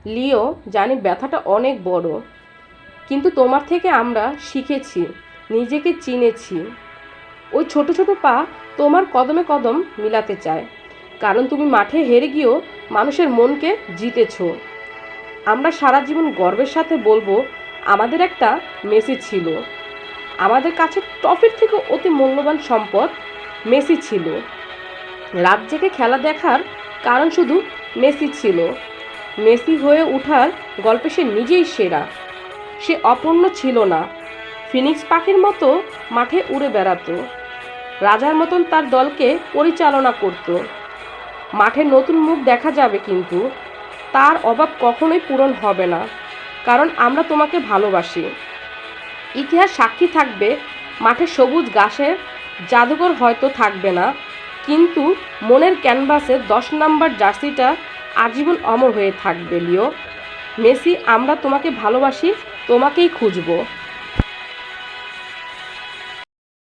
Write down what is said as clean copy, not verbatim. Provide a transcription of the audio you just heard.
লিও, জানি ব্যথাটা অনেক বড়, কিন্তু তোমার থেকে আমরা শিখেছি, নিজেকে চিনেছি। ওই ছোট ছোট পা তোমার কদমে কদম মিলাতে চায়, কারণ তুমি মাঠে হেরে গিয়েও মানুষের মনকে জিতেছো। আমরা সারা জীবন গর্বের সাথে বলবো, আমাদের একটা মেসি ছিল। আমাদের কাছে ট্রফির থেকে অতি মূল্যবান সম্পদ মেসি ছিল। রাত জেগে খেলা দেখার কারণ শুধু মেসি ছিল। মেসি হয়ে ওঠার গল্পে সে নিজেই সেরা। সে অপূর্ণ ছিল না, ফিনিক্স পাখির মতো মাঠে উড়ে বেড়াতো, রাজার মতন তার দলকে পরিচালনা করত। মাঠে নতুন মুখ দেখা যাবে, কিন্তু তার অভাব কখনোই পূরণ হবে না, কারণ আমরা তোমাকে ভালোবাসি। ইতিহাস সাক্ষী থাকবে, মাঠে সবুজ ঘাসের জাদুঘর হয়তো থাকবে না, কিন্তু মনের ক্যানভাসে 10 নম্বর জার্সিটা আজীবন অমর হয়ে থাকবে। লিও মেসি, আমরা তোমাকে ভালোবাসি, তোমাকেই খুঁজবো।